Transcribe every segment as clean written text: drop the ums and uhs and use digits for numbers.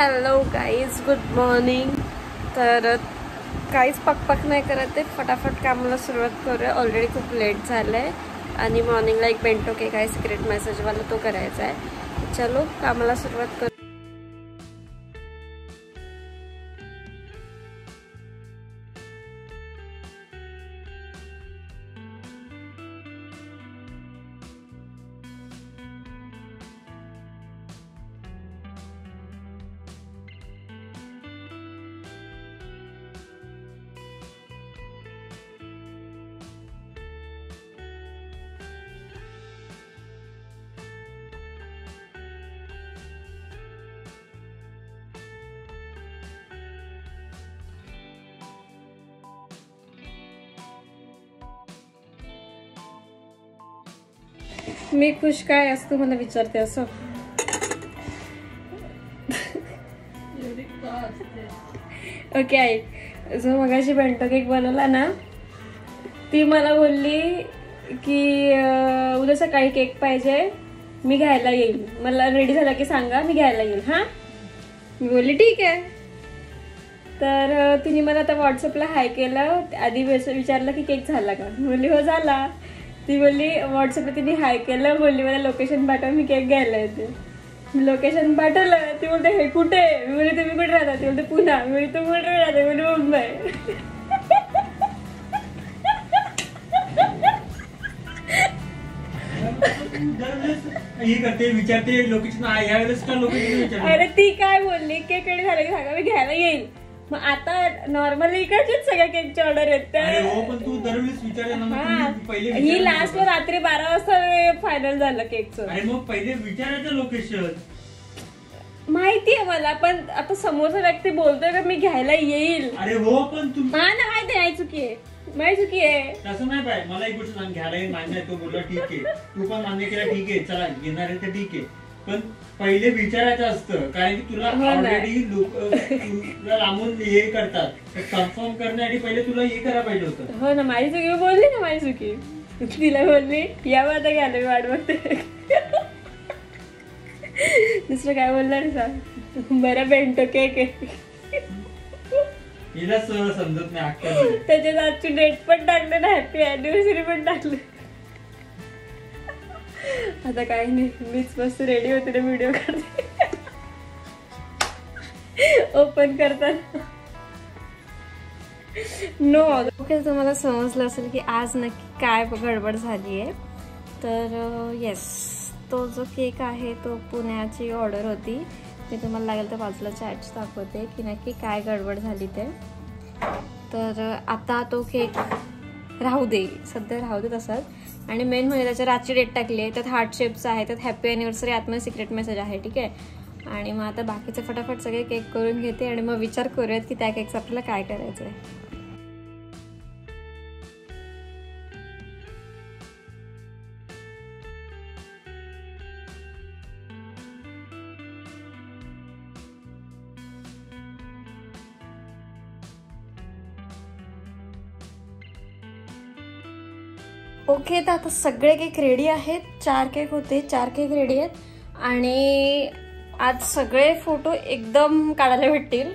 Hello guys, good morning. तर काहीच पकपक नाही करत आहे, फटाफट कामाला सुरुवात करूया. ऑलरेडी खूप लेट झालं आहे आणि मॉर्निंगला एक बेंटो केक आहे सिक्रेट मेसेजवाला, तो करायचा आहे. चलो कामाला सुरुवात करू. मी खुश काय असतो मला विचारते असं. ओके ऐक, जो मगाशी बेंटो केक बनवला ना, ती मला बोलली की उद्या सकाळी केक पाहिजे, मी घ्यायला येईल. मला रेडी झाला की सांगा, मी घ्यायला येईल. हा, मी बोलली ठीक आहे. तर तिने मला आता व्हॉट्सअपला हाय केलं. आधी विचारलं की केक झाला का, बोलली हो झाला. ती बोलली व्हॉट्सअपला तिने हाय केलं, बोलली मला लोकेशन पाठव, मी केक घ्यायला येते. लोकेशन पाठवलं. ती बोलते हे कुठे, मी बोलली तुम्ही कुठे राहता, ती बोलते पुणा, मी बोलली तू कुठे राहते, बोलली मुंबई. विचारते लोकेशन. अरे ती काय बोलली, केक रेडी झालं की सांगा, मी घ्यायला येईल. मग आता नॉर्मली इकडचेच सगळ्या केकची ऑर्डर येते. ही लास्ट रात्री 12 वाजता फायनल झालं केकचं. अरे मग पहिले विचारायचं लोकेशन. माहितीये मला, पण आता समोरचा व्यक्ती बोलतोय का मी घ्यायला येईल. अरे हो, पण तू माहिती आहे चुकी आहे, माझी चुकी आहे. तसं नाही पाहिजे. मला एक गोष्ट सांग, घ्यायला येईल मान्य आहे, तो बोलला ठीक आहे, तू पण मान्य केला ठीक आहे, चला घेणार आहे तर ठीक आहे. पण पहिले विचारायचं असतं, कारण की तुला ऑलरेडी लोक लांबून हे करतात, कन्फर्म करण्यासाठी पहिले तुला हे करायला पाहिजे होतं. हो ना, माझी चुकी बोलली ना, माझी चुकी. तिला बोलली या आता घ्यायला मी वाट बघते. दुसरं काय बोलणार सांग. बरं बेंटो केक आहे. हिला सहज समजत नाही. त्याच्यात आजची डेट पण टाकलं ना, हॅपी अॅनिव्हर्सरी पण टाकलं. आता काही नाही, मीच मस्त रेडी होते ना व्हिडिओ करते. ओपन करताना नो. ओके, तुम्हाला समजलं असेल की आज नक्की काय गडबड झाली आहे. तर येस, तो जो केक आहे तो पुण्याची ऑर्डर होती. मी तुम्हाला लागेल तर बाजूला चॅट्स दाखवते की नक्की काय गडबड झाली ते. तर आता तो केक राहू दे, सध्या राहू दे तसंच. आणि मेन म्हणजे त्याच्या रातची डेट टाकली आहे, त्यात हार्ट शेपचं आहे, त्यात हॅपी अॅनिव्हर्सरी आतमध्ये सिक्रेट मेसेज आहे. ठीक आहे. आणि मग आता बाकीचे फटाफट सगळे केक करून घेते आणि मग विचार करूयात की त्या केकचं आपल्याला काय करायचं आहे. ओके, तर आता सगळे केक रेडी आहेत. 4 केक होते, 4 केक रेडी आहेत. आणि आज सगळे फोटो एकदम काढायला भेटतील.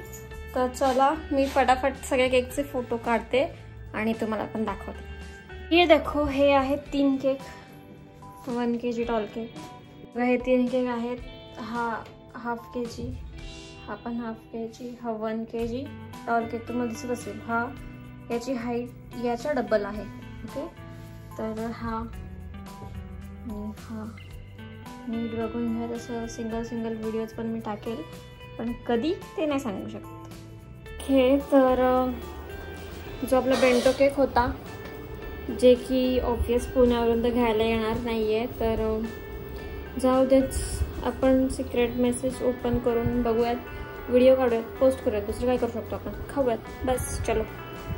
तर चला, मी फटाफट सगळे केकचे फोटो काढते आणि तुम्हाला पण दाखवते. हे देखो, हे आहेत 3 केक, 1 kg टॉल केक. हे 3 केक आहेत. हा ½ kg, हा पण ½ kg, हा 1 kg टॉल केक तुम्हाला दिसत असेल. हा याची हाईट याच्या डबल आहे. ओके, तर हा नीट बघून घ्या. तसं सिंगल व्हिडिओज पण मी टाकेल, पण कधी ते नाही सांगू शकत. हे तर जो आपला बेंटो केक होता, जे की ऑब्वियस पुण्यावरून तर घ्यायला येणार नाही आहे, तर जाऊ देच. आपण सिक्रेट मेसेज ओपन करून बघूयात, व्हिडिओ काढूयात, पोस्ट करूयात, दुसरं काय करू शकतो आपण, खाऊयात बस. चलो,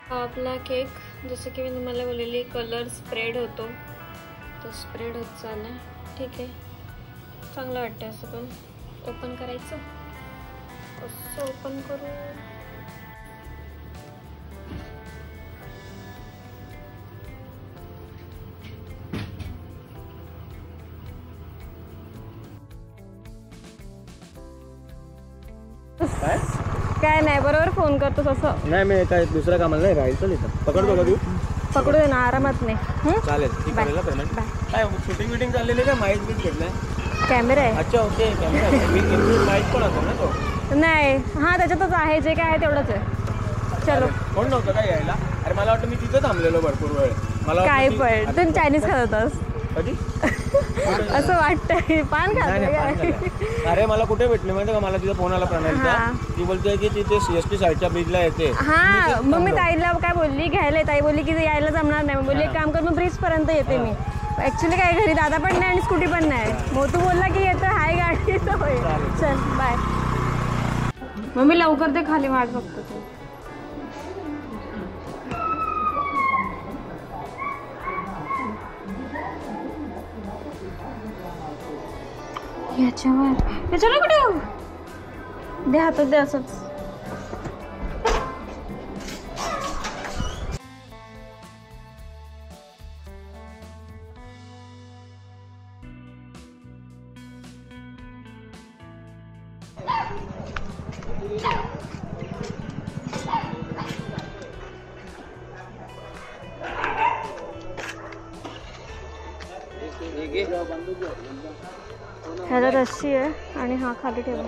हा आपला केक, जसं की मी तुम्हाला बोललेली कलर स्प्रेड होतो, तो स्प्रेड होत चालला. ठीक आहे, चांगलं वाटतं असं. पण ओपन करायचं, असं ओपन करू. काय नाही, बरोबर फोन करतोस असं नाही. मी काय दुसऱ्या कामाला नाही राहील. चल इथं पकडतो का तू? पकडू दे ना, आरामात नाही. चालेल. पेमेंट काय शूटिंग विटिंग चाललेली का? माईक बीक घेतलाय? कॅमेरा आहे. अच्छा ओके. कॅमेरा माईक पण असेल ना तो? नाही, हा त्याच्यातच आहे, जे काय आहे तेवढंच आहे. चलो. कोण नव्हतं काय यायला? अरे मला वाटतं मी तिथं थांबलेलो भरपूर वेळ. मला काय पण तू चायनीज खात होतास कधी असं वाटतंय? पान खात? अरे मला कुठे भेटले माहिती का? मला तिचा फोन आला प्रणालीचा. ती बोलते की तिथे CST साईडच्या ब्रिजला येते. हा, मग मी ताईला काय बोलली, घ्यायला. ताई बोलली की यायला जमणार नाही. बोलली एक काम कर, मग ब्रिज पर्यंत येते मी. ऍक्च्युली काय घरी दादा पण नाही आणि स्कूटी पण नाही. मग तू बोलला की येतं, हाय गाडी. चल बाय. मग मी लवकर ते खाली वाट बघतो. याच्यावर कुठे दे हातात, दे असंच. ह्याला रस्सी आहे आणि हा खाली ठेवा.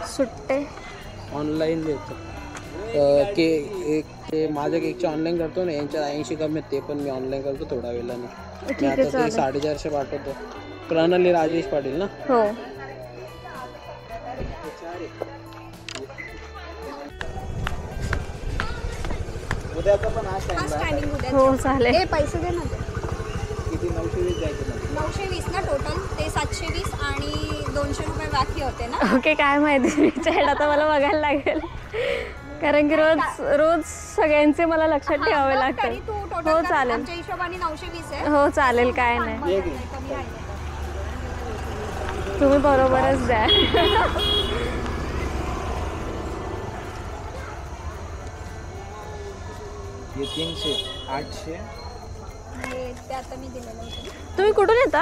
सुट्टे ऑनलाईन देतो के एक ते माझ्या केकचे ऑनलाईन करतो ना, यांच्या 80 कमी ते पण मी ऑनलाईन करतो थोड्या वेळाने. मी आता ते 450 पाठवतो. प्रणाली राजेश पाटील ना? हो. उद्याचा पण आज टाइम हो चालेल. पैसे दे ना. किती? 920 जायचं ना? 920 ना टोटल. ते 720 आणि 200 रुपये बाकी होते ना. ओके, काय माहिती. चॅट आता मला बघायला लागेल, कारण की रोज सगळ्यांचे मला लक्षात ठेवावे लागतात. हो चालेल. आमच्या हिशोबाने 920 आहे. हो चालेल, काय नाही. तुम्ही बरोबरच द्या. ये 300 800 ते आता मी दिलेलं होतं. तुम्ही कुठून येता?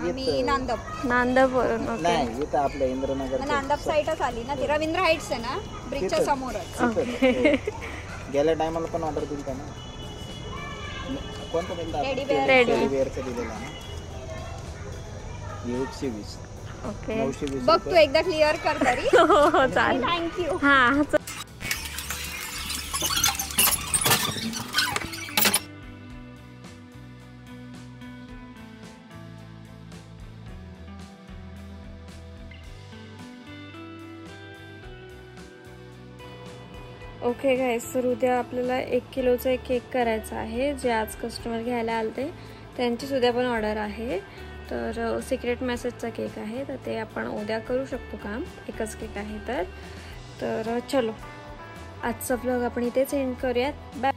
आम्ही नांदवरून. ओके. नाही येतं आपलं इंद्रनगर. नांदप साईडच आली ना. ती रवींद्र हाईट्स आहे ना, ब्रिजच्या समोरच. गेल्या टायमाला पण ऑर्डर दिली का ना? कोणतं दिलं? टेडीवेअरचं दिलेलं ना. 820. ओके. 920 बघ तू एकदा क्लिअर कर तरी. हो चालेल. थँक्यू. हां. ओके गाईस, तर उद्या आपल्याला 1 किलोचा एक केक करायचा आहे, जे आज कस्टमर घ्यायला आलते त्यांचीच उद्या पण ऑर्डर आहे. तर सिक्रेट मेसेजचा केक आहे, तर ते आपण उद्या करू शकतो काम. एकच केक आहे तर चलो, आजचा व्लॉग आपण इथेच एंड करूयात. बाय.